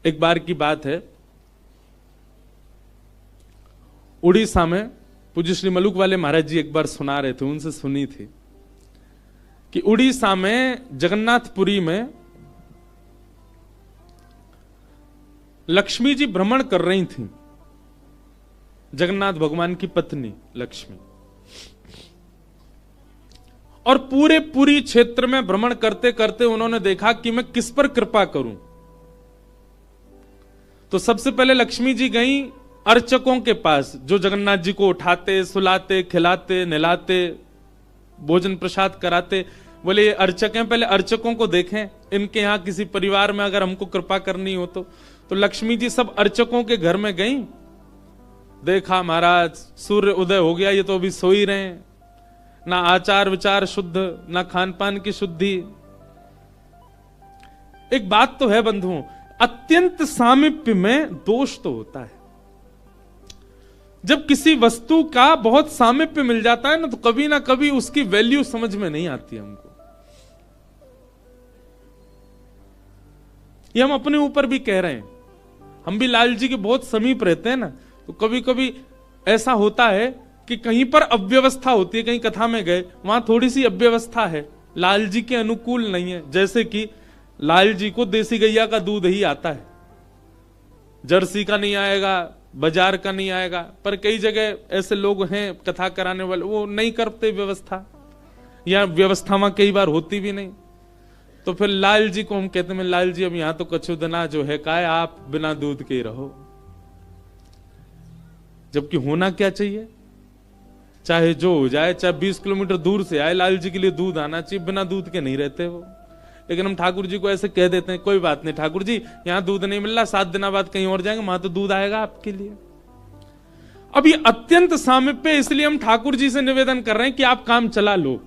एक बार की बात है, उड़ीसा में पूज्य श्री मलुक वाले महाराज जी एक बार सुना रहे थे, उनसे सुनी थी कि उड़ीसा में जगन्नाथपुरी में लक्ष्मी जी भ्रमण कर रही थी, जगन्नाथ भगवान की पत्नी लक्ष्मी, और पूरी क्षेत्र में भ्रमण करते करते उन्होंने देखा कि मैं किस पर कृपा करूं। तो सबसे पहले लक्ष्मी जी गई अर्चकों के पास, जो जगन्नाथ जी को उठाते, सुलाते, खिलाते, नहलाते, भोजन प्रसाद कराते। बोले ये अर्चक हैं, पहले अर्चकों को देखें, इनके यहां किसी परिवार में अगर हमको कृपा करनी हो तो लक्ष्मी जी सब अर्चकों के घर में गई। देखा महाराज सूर्य उदय हो गया, ये तो अभी सो ही रहे हैं, ना आचार विचार शुद्ध, ना खान पान की शुद्धि। एक बात तो है बंधुओं, अत्यंत सामीप्य में दोष तो होता है। जब किसी वस्तु का बहुत सामीप्य मिल जाता है ना कभी उसकी वैल्यू समझ में नहीं आती हमको। ये हम अपने ऊपर भी कह रहे हैं, हम भी लाल जी के बहुत समीप रहते हैं ना, तो कभी कभी ऐसा होता है कि कहीं पर अव्यवस्था होती है, कहीं कथा में गए वहां थोड़ी सी अव्यवस्था है, लाल जी के अनुकूल नहीं है। जैसे कि लाल जी को देसी गैया का दूध ही आता है, जर्सी का नहीं आएगा, बाजार का नहीं आएगा। पर कई जगह ऐसे लोग हैं कथा कराने वाले, वो नहीं करते व्यवस्था, या व्यवस्था वहां कई बार होती भी नहीं। तो फिर लाल जी को हम कहते हैं, लाल जी अब यहां तो कछु दना जो है काय, आप बिना दूध के ही रहो। जबकि होना क्या चाहिए, चाहे जो हो जाए, चाहे 20 किलोमीटर दूर से आए, लाल जी के लिए दूध आना चाहिए, बिना दूध के नहीं रहते वो। लेकिन हम ठाकुर जी को ऐसे कह देते हैं, कोई बात नहीं ठाकुर जी, यहां दूध नहीं मिल रहा, 7 दिन बाद कहीं और जाएंगे, वहां तो दूध आएगा आपके लिए। अब ये अत्यंत सामीप्य, इसलिए हम ठाकुर जी से निवेदन कर रहे हैं कि आप काम चला लो।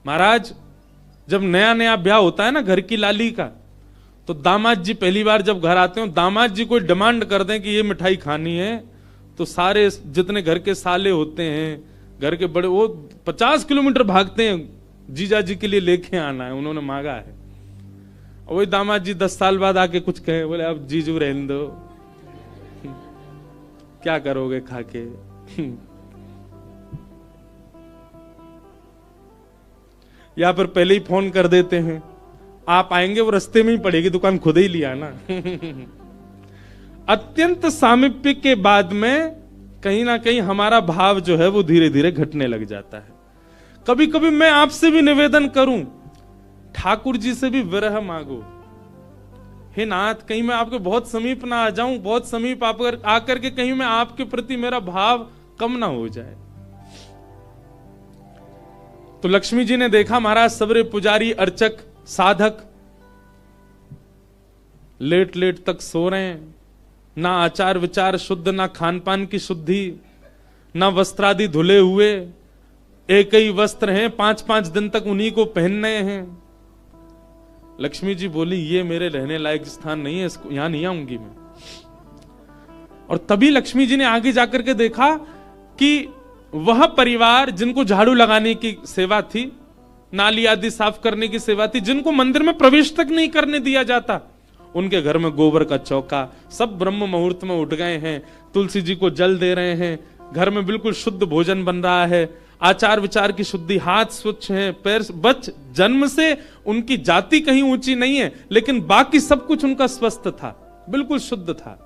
महाराज जब नया नया ब्याह होता है ना घर की लाली का, तो दामाद जी पहली बार जब घर आते हो, दामाद जी कोई डिमांड कर दें कि ये मिठाई खानी है, तो सारे जितने घर के साले होते हैं, घर के बड़े, वो 50 किलोमीटर भागते हैं, जीजा जी के लिए लेके आना है, उन्होंने मांगा है। और वही दामाद जी 10 साल बाद आके कुछ कहे, बोले अब जीजू रहने दो, क्या करोगे खाके। या फिर पहले ही फोन कर देते हैं, आप आएंगे, वो रास्ते में ही पड़ेगी दुकान, खुद ही लिया ना। अत्यंत सामीप्य के बाद में कहीं ना कहीं हमारा भाव जो है वो धीरे धीरे घटने लग जाता है। कभी कभी मैं आपसे भी निवेदन करूं, ठाकुर जी से भी विरह मांगो, हे नाथ कहीं मैं आपके बहुत समीप ना आ जाऊं, बहुत समीप आकर के कहीं मैं आपके प्रति मेरा भाव कम ना हो जाए। तो लक्ष्मी जी ने देखा महाराज सबरे पुजारी, अर्चक, साधक लेट लेट तक सो रहे हैं, ना आचार विचार शुद्ध, ना खान पान की शुद्धि, ना वस्त्रादि धुले हुए, एक ही वस्त्र हैं, 5-5 दिन तक उन्हीं को पहनने हैं। लक्ष्मी जी बोली ये मेरे रहने लायक स्थान नहीं है, इसको यहां नहीं आऊंगी मैं। और तभी लक्ष्मी जी ने आगे जाकर के देखा कि वह परिवार जिनको झाड़ू लगाने की सेवा थी, नाली आदि साफ करने की सेवा थी, जिनको मंदिर में प्रवेश तक नहीं करने दिया जाता, उनके घर में गोबर का चौका, सब ब्रह्म मुहूर्त में उठ गए हैं, तुलसी जी को जल दे रहे हैं, घर में बिल्कुल शुद्ध भोजन बन रहा है, आचार विचार की शुद्धि, हाथ स्वच्छ हैं, पैर बच, जन्म से उनकी जाति कहीं ऊंची नहीं है, लेकिन बाकी सब कुछ उनका स्वस्थ था, बिल्कुल शुद्ध था।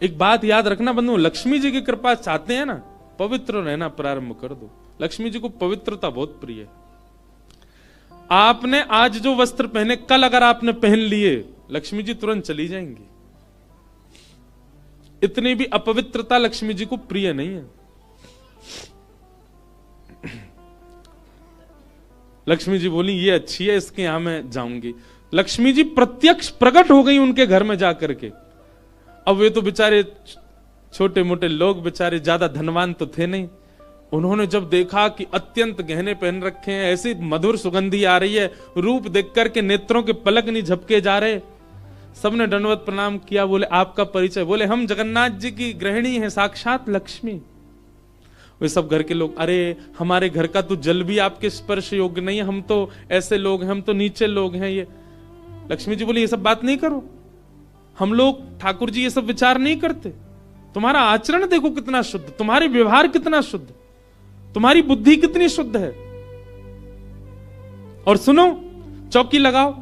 एक बात याद रखना बंधु, लक्ष्मी जी की कृपा चाहते हैं ना, पवित्र रहना प्रारंभ कर दो। लक्ष्मी जी को पवित्रता बहुत प्रिय है। आपने आज जो वस्त्र पहने, कल अगर आपने पहन लिए, लक्ष्मी जी तुरंत चली जाएंगी। इतनी भी अपवित्रता लक्ष्मी जी को प्रिय नहीं है। लक्ष्मी जी बोली ये अच्छी है, इसके यहां मैं जाऊंगी। लक्ष्मी जी प्रत्यक्ष प्रकट हो गई उनके घर में जाकर के। अब वे तो बेचारे छोटे मोटे लोग, बेचारे ज्यादा धनवान तो थे नहीं। उन्होंने जब देखा कि अत्यंत गहने पहन रखे हैं, ऐसी मधुर सुगंधी आ रही है, रूप देख करके नेत्रों के पलक नहीं झपके जा रहे, सबने दंडवत प्रणाम किया। बोले आपका परिचय? बोले हम जगन्नाथ जी की गृहिणी हैं, साक्षात लक्ष्मी। वे सब घर के लोग, अरे हमारे घर का तो जल भी आपके स्पर्श योग्य नहीं है, हम तो ऐसे लोग हैं, हम तो नीचे लोग हैं। ये लक्ष्मी जी बोली, ये सब बात नहीं करो, हम लोग ठाकुर जी ये सब विचार नहीं करते। तुम्हारा आचरण देखो कितना शुद्ध, तुम्हारे व्यवहार कितना शुद्ध, तुम्हारी बुद्धि कितनी शुद्ध है। और सुनो, चौकी लगाओ,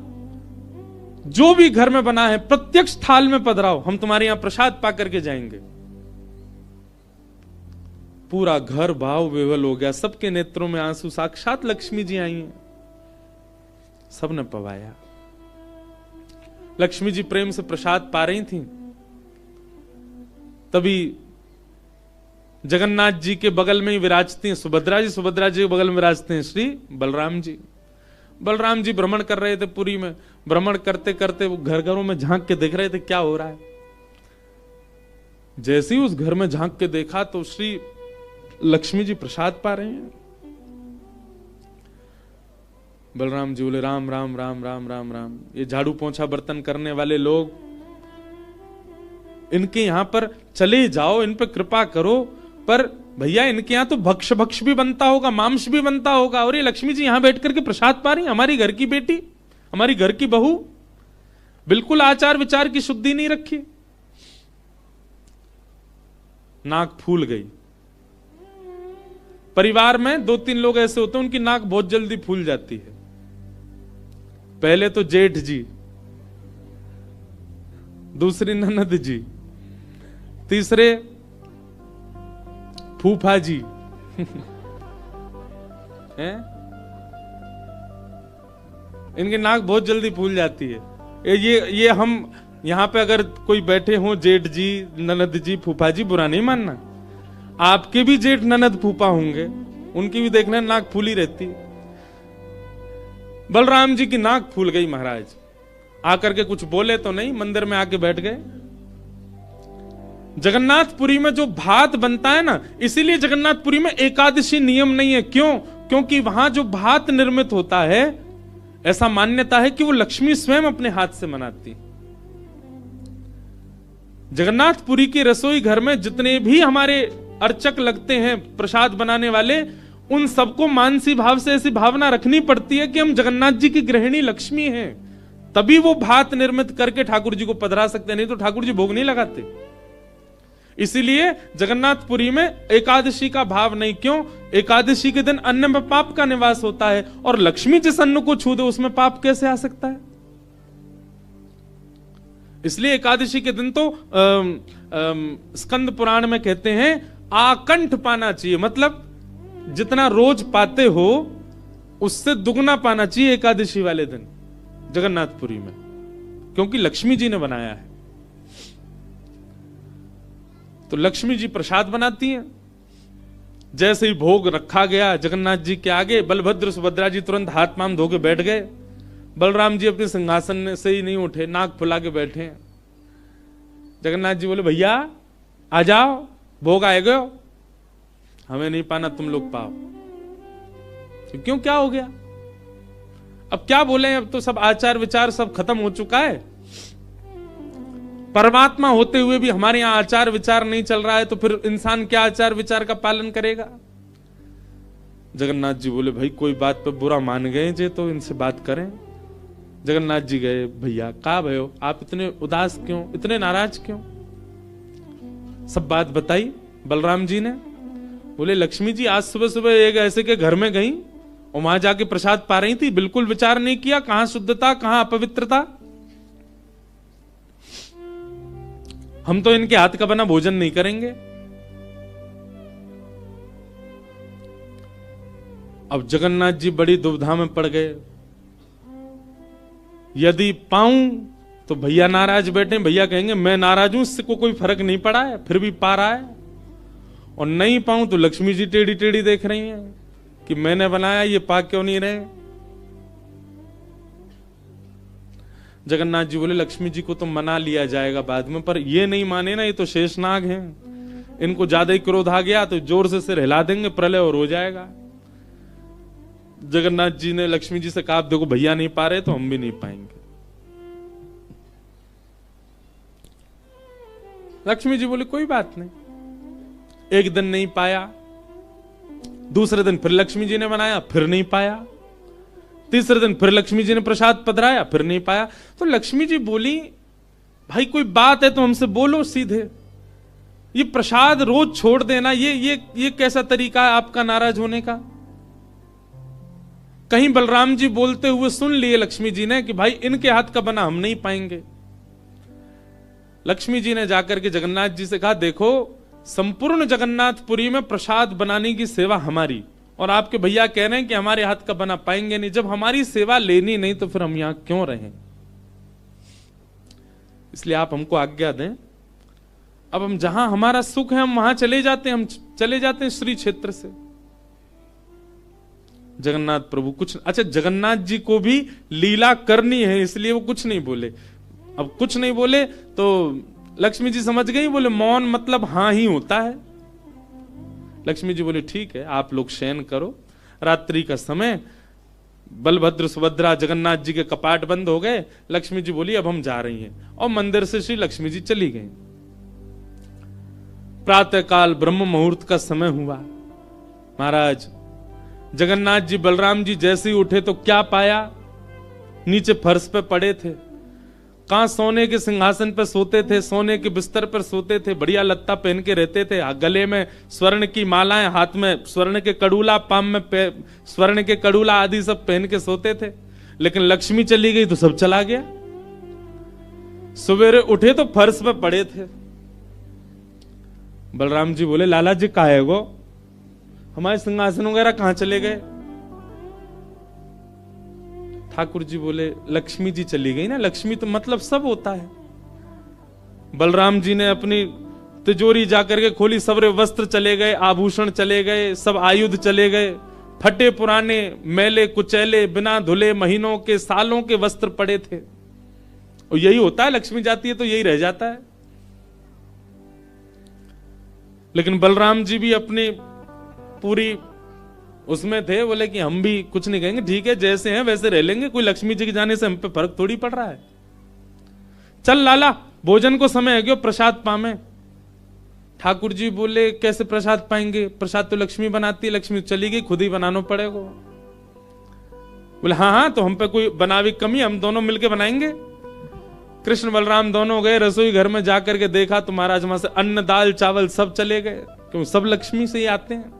जो भी घर में बना है प्रत्यक्ष थाल में पधराओ, हम तुम्हारे यहां प्रसाद पा करके जाएंगे। पूरा घर भाव विवल हो गया, सबके नेत्रों में आंसू, साक्षात लक्ष्मी जी आई हैं, सबने पवाया। लक्ष्मी जी प्रेम से प्रसाद पा रही थी, तभी जगन्नाथ जी के बगल में ही विराजती हैं सुभद्रा जी, सुभद्रा जी के बगल में विराजते हैं श्री बलराम जी। बलराम जी भ्रमण कर रहे थे पुरी में, भ्रमण करते करते वो घर घरों में झांक के देख रहे थे क्या हो रहा है। जैसे ही उस घर में झांक के देखा तो श्री लक्ष्मी जी प्रसाद पा रहे हैं। बलराम जी बोले, राम राम राम राम राम राम, ये झाड़ू पोंछा बर्तन करने वाले लोग, इनके यहां पर चले जाओ, इन पे कृपा करो, पर भैया इनके यहां तो भक्ष भक्ष भी बनता होगा, मांस भी बनता होगा, और ये लक्ष्मी जी यहां बैठ करके प्रसाद पा रही, हमारी घर की बेटी, हमारी घर की बहू, बिल्कुल आचार विचार की शुद्धि नहीं रखी। नाक फूल गई। परिवार में 2-3 लोग ऐसे होते हैं उनकी नाक बहुत जल्दी फूल जाती है। पहले तो जेठ जी, दूसरी ननद जी, तीसरे फूफा जी हैं? इनकी नाक बहुत जल्दी फूल जाती है। ये हम यहां पे अगर कोई बैठे हो, जेठ जी, ननद जी, फूफा जी, बुरा नहीं मानना, आपके भी जेठ ननद फूफा होंगे, उनकी भी देखना नाक फूली रहती। बलराम जी की नाक फूल गई। महाराज आकर के कुछ बोले तो नहीं, मंदिर में आके बैठ गए। जगन्नाथपुरी में जो भात बनता है ना, इसीलिए जगन्नाथपुरी में एकादशी नियम नहीं है। क्यों? क्योंकि वहां जो भात निर्मित होता है, ऐसा मान्यता है कि वो लक्ष्मी स्वयं अपने हाथ से बनाती। जगन्नाथपुरी के रसोई घर में जितने भी हमारे अर्चक लगते हैं, प्रसाद बनाने वाले, उन सबको मानसी भाव से ऐसी भावना रखनी पड़ती है कि हम जगन्नाथ जी की गृहिणी लक्ष्मी हैं, तभी वो भात निर्मित करके ठाकुर जी को पधरा सकते, नहीं तो ठाकुर जी भोग नहीं लगाते। इसीलिए जगन्नाथपुरी में एकादशी का भाव नहीं। क्यों? एकादशी के दिन अन्न में पाप का निवास होता है, और लक्ष्मी जिस अन्न को छू दे उसमें पाप कैसे आ सकता है? इसलिए एकादशी के दिन तो स्कंद पुराण में कहते हैं आकंठ पाना चाहिए, मतलब जितना रोज पाते हो उससे दुगना पाना चाहिए एकादशी वाले दिन जगन्नाथपुरी में, क्योंकि लक्ष्मी जी ने बनाया है। तो लक्ष्मी जी प्रसाद बनाती हैं। जैसे ही भोग रखा गया जगन्नाथ जी के आगे, बलभद्र सुभद्रा जी तुरंत हाथ पांव धो के बैठ गए। बलराम जी अपने सिंहासन से ही नहीं उठे, नाक फुला के बैठे हैं। जगन्नाथ जी बोले, भैया आ जाओ, भोग आए गए, हमें नहीं पाना, तुम लोग पाओ। तो क्यों, क्या हो गया? अब क्या बोले, अब तो सब आचार विचार सब खत्म हो चुका है। परमात्मा होते हुए भी हमारे यहां आचार विचार नहीं चल रहा है, तो फिर इंसान क्या आचार विचार का पालन करेगा? जगन्नाथ जी बोले, भाई कोई बात पे बुरा मान गए जे, तो इनसे बात करें। जगन्नाथ जी गए, भैया कहा भयो, आप इतने उदास क्यों, इतने नाराज क्यों? सब बात बताई बलराम जी ने। बोले, लक्ष्मी जी आज सुबह सुबह एक ऐसे के घर में गई और वहां जाके प्रसाद पा रही थी, बिल्कुल विचार नहीं किया, कहां शुद्धता कहां अपवित्रता। हम तो इनके हाथ का बना भोजन नहीं करेंगे। अब जगन्नाथ जी बड़ी दुविधा में पड़ गए। यदि पाऊं तो भैया नाराज बैठे, भैया कहेंगे मैं नाराज हूं, इससे को कोई फर्क नहीं पड़ा है, फिर भी पा रहा है। और नहीं पाऊं तो लक्ष्मी जी टेढ़ी टेढ़ी देख रही हैं कि मैंने बनाया, ये पा क्यों नहीं रहे। जगन्नाथ जी बोले, लक्ष्मी जी को तो मना लिया जाएगा बाद में, पर ये नहीं माने ना, ये तो शेषनाग हैं, इनको ज्यादा ही क्रोध आ गया तो जोर से सिर हिला देंगे, प्रलय और हो जाएगा। जगन्नाथ जी ने लक्ष्मी जी से कहा, देखो भैया नहीं पा रहे तो हम भी नहीं पाएंगे। लक्ष्मी जी बोले, कोई बात नहीं, एक दिन नहीं पाया, दूसरे दिन फिर लक्ष्मी जी ने बनाया, फिर नहीं पाया। तीसरे दिन फिर लक्ष्मी जी ने प्रसाद पधराया, फिर नहीं पाया। तो लक्ष्मी जी बोली, भाई कोई बात है तो हमसे बोलो सीधे, ये प्रसाद रोज छोड़ देना, ये कैसा तरीका है आपका नाराज होने का। कहीं बलराम जी बोलते हुए सुन लिए लक्ष्मी जी ने कि भाई इनके हाथ का बना हम नहीं पाएंगे। लक्ष्मी जी ने जाकर के जगन्नाथ जी से कहा, देखो संपूर्ण जगन्नाथपुरी में प्रसाद बनाने की सेवा हमारी, और आपके भैया कह रहे हैं कि हमारे हाथ का बना पाएंगे नहीं। जब हमारी सेवा लेनी नहीं तो फिर हम यहां क्यों रहें, इसलिए आप हमको आज्ञा दें। अब हम जहां हमारा सुख है हम वहां चले जाते हैं, हम चले जाते हैं श्री क्षेत्र से। जगन्नाथ प्रभु कुछ, अच्छा जगन्नाथ जी को भी लीला करनी है इसलिए वो कुछ नहीं बोले। अब कुछ नहीं बोले तो लक्ष्मी जी समझ गई, बोले मौन मतलब हां ही होता है। लक्ष्मी जी बोले ठीक है, आप लोग शयन करो। रात्रि का समय, बलभद्र सुभद्रा जगन्नाथ जी के कपाट बंद हो गए। लक्ष्मी जी बोली अब हम जा रही हैं, और मंदिर से श्री लक्ष्मी जी चली गई। प्रातः काल ब्रह्म मुहूर्त का समय हुआ। महाराज जगन्नाथ जी बलराम जी जैसे ही उठे तो क्या पाया, नीचे फर्श पे पड़े थे। कहां सोने के सिंहासन पर सोते थे, सोने के बिस्तर पर सोते थे, बढ़िया लत्ता पहन के रहते थे, गले में स्वर्ण की मालाएं, हाथ में स्वर्ण के कड़ूला, पाम में स्वर्ण के कड़ूला आदि सब पहन के सोते थे। लेकिन लक्ष्मी चली गई तो सब चला गया। सवेरे उठे तो फर्श पे पड़े थे। बलराम जी बोले लाला जी कहा है वो, हमारे सिंहासन वगैरह कहां चले गए। ठाकुर जी बोले लक्ष्मी जी चली गई ना, लक्ष्मी तो मतलब सब होता है। बलराम जी ने अपनी तिजोरी जाकर के खोली, सबरे वस्त्र चले गए, आभूषण चले गए, सब आयुध चले गए, फटे पुराने मैले कुचैले बिना धुले महीनों के सालों के वस्त्र पड़े थे। और यही होता है, लक्ष्मी जाती है तो यही रह जाता है। लेकिन बलराम जी भी अपनी पूरी उसमें थे, बोले कि हम भी कुछ नहीं कहेंगे, ठीक है जैसे हैं वैसे रह लेंगे, कोई लक्ष्मी जी के जाने से हम पे फर्क थोड़ी पड़ रहा है। चल लाला भोजन को समय है क्यों, प्रसाद पामे। ठाकुर जी बोले कैसे प्रसाद पाएंगे, प्रसाद तो लक्ष्मी बनाती है, लक्ष्मी चली गई, खुद ही बनाना पड़ेगा। बोले हाँ हाँ तो हम पे कोई बनावी कमी, हम दोनों मिलके बनाएंगे। कृष्ण बलराम दोनों गए रसोई घर में, जाकर के देखा तो महाराज वहां से अन्न दाल चावल सब चले गए, क्यों सब लक्ष्मी से ही आते हैं।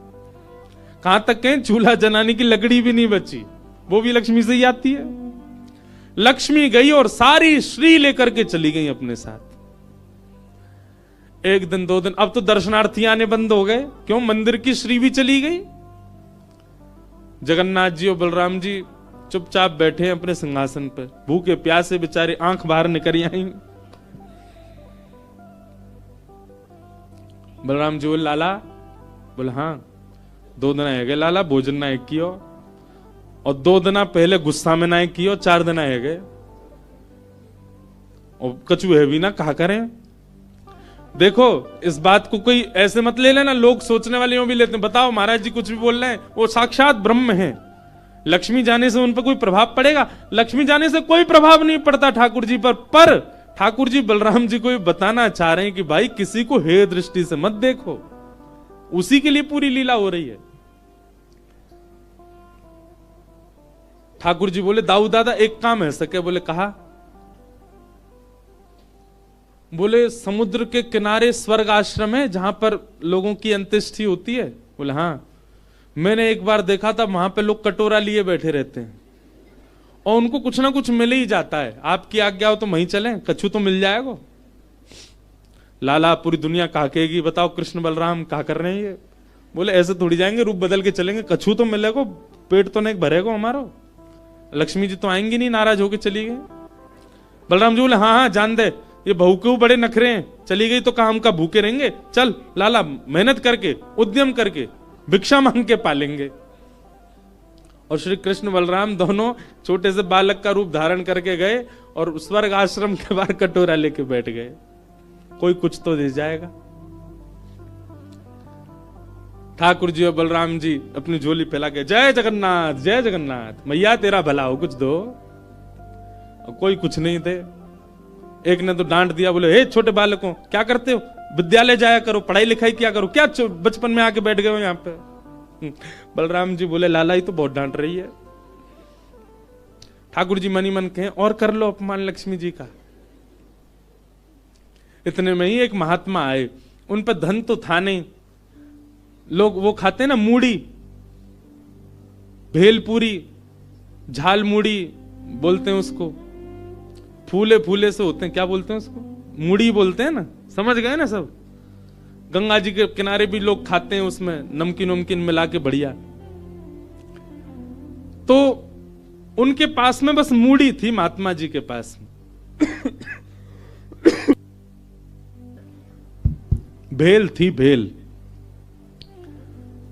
कहां तक कहें चूल्हा जलाने की लकड़ी भी नहीं बची, वो भी लक्ष्मी से ही आती है। लक्ष्मी गई और सारी श्री लेकर के चली गई अपने साथ। एक दिन दो दिन, अब तो दर्शनार्थी आने बंद हो गए, क्यों मंदिर की श्री भी चली गई। जगन्नाथ जी और बलराम जी चुपचाप बैठे हैं अपने सिंहासन पर, भूखे प्यासे बेचारे, आंख बाहर निकल आई। बलराम जी बोले लाला, बोले हाँ 2 दिन है गए लाला, भोजन ना एक कियो, और 2 दिन पहले गुस्सा में ना कियो, 4 दिन है गए, और कछु है भी ना, कहा करें। देखो इस बात को कोई ऐसे मत ले लेना, लोग सोचने वाले यूं भी लेते हैं, बताओ महाराज जी कुछ भी बोल रहे हैं, वो साक्षात ब्रह्म है, लक्ष्मी जाने से उन पर कोई प्रभाव पड़ेगा? लक्ष्मी जाने से कोई प्रभाव नहीं पड़ता ठाकुर जी पर ठाकुर जी बलराम जी को बताना चाह रहे हैं कि भाई किसी को हे दृष्टि से मत देखो, उसी के लिए पूरी लीला हो रही है। ठाकुर जी बोले दाऊ दादा एक काम है सके, बोले कहा, बोले समुद्र के किनारे स्वर्ग आश्रम है जहां पर लोगों की अंत्येष्टि होती है। बोले हाँ, मैंने एक बार देखा था वहां पे लोग कटोरा लिए बैठे रहते हैं और उनको कुछ ना कुछ मिल ही जाता है, आपकी आज्ञा हो तो वहीं चलें, कछु तो मिल जाएगा। लाला पूरी दुनिया कहा कहेगी बताओ कृष्ण बलराम कहा कर रहे हैं ये। बोले ऐसे थोड़ी जाएंगे, रूप बदल के चलेंगे, कछु तो मिलेगा, पेट तो नहीं भरेगा हमारा। लक्ष्मी जी तो आएंगी नहीं, नाराज होके चली गई। बलराम जी बोले हाँ हाँ जान दे, ये बहू के बड़े नखरे हैं, चली गई तो कहा हम का भूखे रहेंगे, चल लाला मेहनत करके उद्यम करके भिक्षा मांग के पालेंगे। और श्री कृष्ण बलराम दोनों छोटे से बालक का रूप धारण करके गए और स्वर्ग आश्रम के बाहर कटोरा लेके बैठ गए, कोई कुछ तो दे जाएगा। ठाकुर जी और बलराम जी अपनी झोली फैला के जय जगन्नाथ मैया तेरा भला हो, कुछ दो। और कोई कुछ नहीं दे। एक ने तो डांट दिया, बोले हे छोटे बालकों क्या करते हो, विद्यालय जाया करो, पढ़ाई लिखाई किया करो, क्या बचपन में आके बैठ गए हो यहाँ पे। बलराम जी बोले लाला ही तो बहुत डांट रही है। ठाकुर जी मनी मन कहें और कर लो अपमान लक्ष्मी जी का। इतने में ही एक महात्मा आए, उन पर धन तो था नहीं, लोग वो खाते ना मूढ़ी, भेलपूरी, झाल मूढ़ी बोलते हैं उसको, फूले फूले से होते हैं, क्या बोलते हैं उसको, मूढ़ी बोलते हैं ना, समझ गए ना सब। गंगा जी के किनारे भी लोग खाते हैं, उसमें नमकीन नमकीन मिला के बढ़िया। तो उनके पास में बस मूढ़ी थी, महात्मा जी के पास में। भेल थी, भेल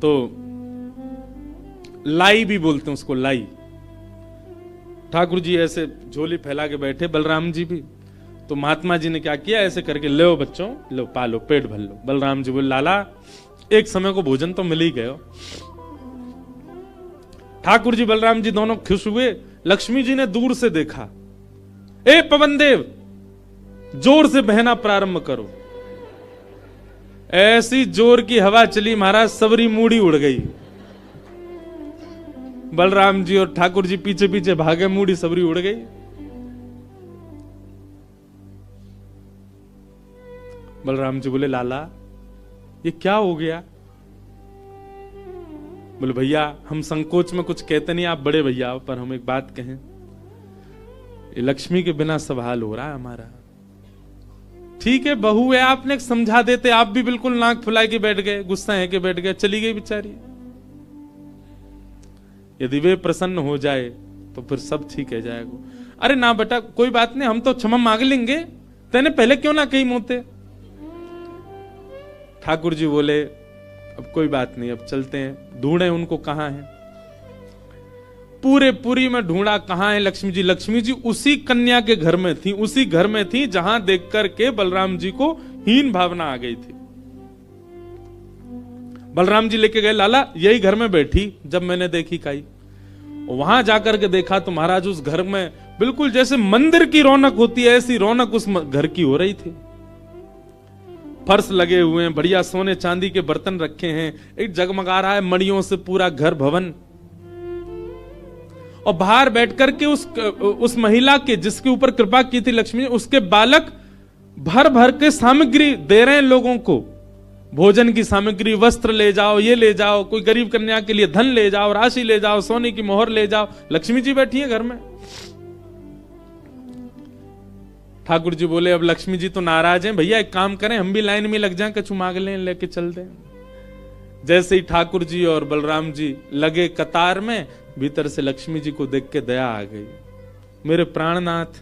तो लाई भी बोलते हैं उसको, लाई। ठाकुर जी ऐसे झोली फैला के बैठे, बलराम जी भी। तो महात्मा जी ने क्या किया, ऐसे करके लो बच्चों, लो पालो, पेट भर लो। बलराम जी बोले लाला एक समय को भोजन तो मिल ही गए। ठाकुर जी बलराम जी दोनों खुश हुए। लक्ष्मी जी ने दूर से देखा, ए पवन देव जोर से बहना प्रारंभ करो। ऐसी जोर की हवा चली महाराज, सबरी मूढ़ी उड़ गई। बलराम जी और ठाकुर जी पीछे पीछे भागे, मूढ़ी सबरी उड़ गई। बलराम जी बोले लाला ये क्या हो गया? बोले भैया हम संकोच में कुछ कहते नहीं, आप बड़े भैया हो, पर हम एक बात कहें, ये लक्ष्मी के बिना सब हाल हो रहा है हमारा। ठीक है बहू है, आपने समझा देते, आप भी बिल्कुल नाक फुला के बैठ गए, गुस्सा है के बैठ गए, चली गई बेचारी। यदि वे प्रसन्न हो जाए तो फिर सब ठीक है जाएगा। अरे ना बेटा कोई बात नहीं, हम तो क्षमा मांग लेंगे, तेने पहले क्यों ना कही मोते। ठाकुर जी बोले अब कोई बात नहीं, अब चलते हैं, ढूंढे उनको कहां है। पूरे पुरी में ढूंढा, कहां है लक्ष्मी जी। लक्ष्मी जी उसी कन्या के घर में थी, उसी घर में थी जहां देख करके बलराम जी को हीन भावना आ गई थी। बलराम जी लेके गए, लाला यही घर में बैठी जब मैंने देखी काई। वहां जाकर के देखा तो महाराज उस घर में बिल्कुल जैसे मंदिर की रौनक होती है, ऐसी रौनक उस घर की हो रही थी। फर्श लगे हुए हैं, बढ़िया सोने चांदी के बर्तन रखे हैं, एक जगमगा रहा है मणियों से पूरा घर भवन। और बाहर बैठ करके उस महिला के जिसके ऊपर कृपा की थी लक्ष्मी, उसके बालक भर भर के सामग्री दे रहे हैं लोगों को, भोजन की सामग्री, वस्त्र ले जाओ, ये ले जाओ, कोई गरीब कन्या के लिए धन ले जाओ, राशि ले जाओ, सोने की मोहर ले जाओ। लक्ष्मी जी बैठी है घर में। ठाकुर जी बोले अब लक्ष्मी जी तो नाराज हैं, भैया एक काम करें, हम भी लाइन में लग जाएं, कछु मांग लें, लेके चल दें। जैसे ही ठाकुर जी और बलराम जी लगे कतार में, भीतर से लक्ष्मी जी को देख के दया आ गई। मेरे प्राणनाथ,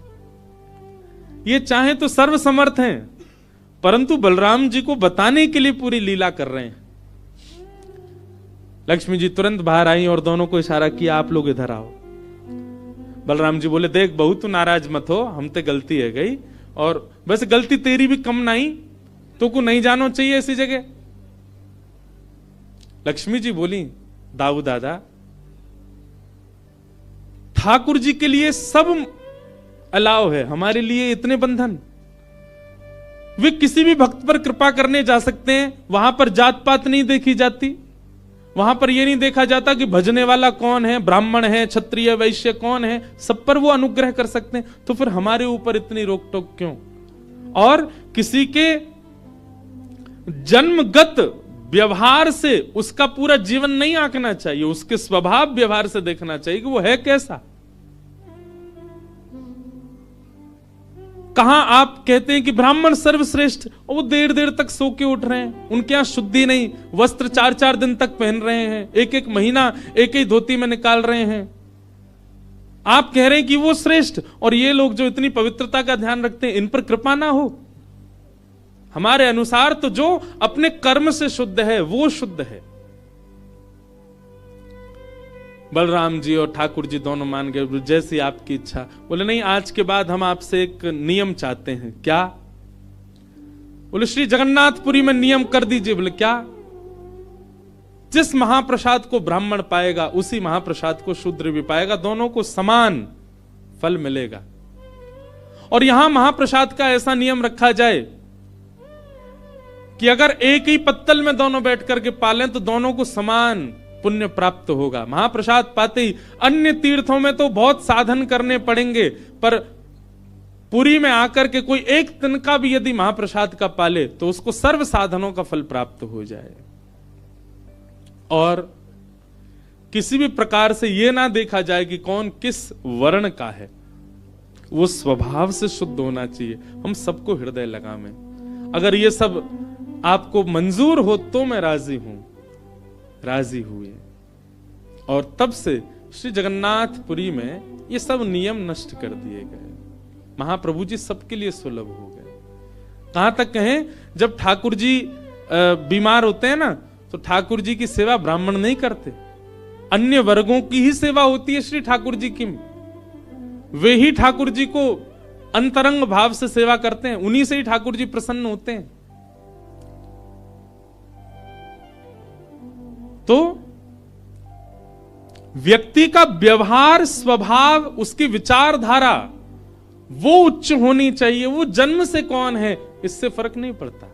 ये चाहे तो सर्वसमर्थ हैं, परंतु बलराम जी को बताने के लिए पूरी लीला कर रहे हैं। लक्ष्मी जी तुरंत बाहर आई और दोनों को इशारा किया, आप लोग इधर आओ। बलराम जी बोले देख बहू तू नाराज मत हो, हम ते गलती है गई, और वैसे गलती तेरी भी कम नहीं, तो को नहीं जानो चाहिए ऐसी जगह। लक्ष्मी जी बोली दाऊ दादा, ठाकुर जी के लिए सब अलाव है, हमारे लिए इतने बंधन। वे किसी भी भक्त पर कृपा करने जा सकते हैं, वहां पर जात पात नहीं देखी जाती, वहां पर यह नहीं देखा जाता कि भजने वाला कौन है, ब्राह्मण है, क्षत्रिय, वैश्य कौन है, सब पर वो अनुग्रह कर सकते हैं। तो फिर हमारे ऊपर इतनी रोक टोक क्यों? और किसी के जन्मगत व्यवहार से उसका पूरा जीवन नहीं आंकना चाहिए, उसके स्वभाव व्यवहार से देखना चाहिए कि वो है कैसा। कहां आप कहते हैं कि ब्राह्मण सर्वश्रेष्ठ, और वो देर देर तक सो के उठ रहे हैं, उनके यहां शुद्धि नहीं, वस्त्र 4-4 दिन तक पहन रहे हैं, एक महीना एक ही धोती में निकाल रहे हैं। आप कह रहे हैं कि वो श्रेष्ठ, और ये लोग जो इतनी पवित्रता का ध्यान रखते हैं, इन पर कृपा ना हो। हमारे अनुसार तो जो अपने कर्म से शुद्ध है वो शुद्ध है। बलराम जी और ठाकुर जी दोनों मान गए, जैसी आपकी इच्छा। बोले नहीं, आज के बाद हम आपसे एक नियम चाहते हैं। क्या? बोले श्री जगन्नाथपुरी में नियम कर दीजिए। बोले क्या? जिस महाप्रसाद को ब्राह्मण पाएगा उसी महाप्रसाद को शूद्र भी पाएगा, दोनों को समान फल मिलेगा। और यहां महाप्रसाद का ऐसा नियम रखा जाए कि अगर एक ही पत्तल में दोनों बैठ करके पालें तो दोनों को समान पुण्य प्राप्त होगा। महाप्रसाद पाते ही, अन्य तीर्थों में तो बहुत साधन करने पड़ेंगे, पर पुरी में आकर के कोई एक तिनका भी यदि महाप्रसाद का पाले तो उसको सर्व साधनों का फल प्राप्त हो जाए। और किसी भी प्रकार से यह ना देखा जाए कि कौन किस वर्ण का है, वो स्वभाव से शुद्ध होना चाहिए। हम सबको हृदय लगा में, अगर ये सब आपको मंजूर हो तो मैं राजी हूं। राजी हुए और तब से श्री जगन्नाथपुरी में ये सब नियम नष्ट कर दिए गए। महाप्रभु जी सबके लिए सुलभ हो गए। कहां तक कहें, जब ठाकुर जी बीमार होते हैं ना, तो ठाकुर जी की सेवा ब्राह्मण नहीं करते, अन्य वर्गों की ही सेवा होती है श्री ठाकुर जी की। वे ही ठाकुर जी को अंतरंग भाव से सेवा करते हैं, उन्हीं से ही ठाकुर जी प्रसन्न होते हैं। तो व्यक्ति का व्यवहार, स्वभाव, उसकी विचारधारा वो उच्च होनी चाहिए। वो जन्म से कौन है इससे फर्क नहीं पड़ता।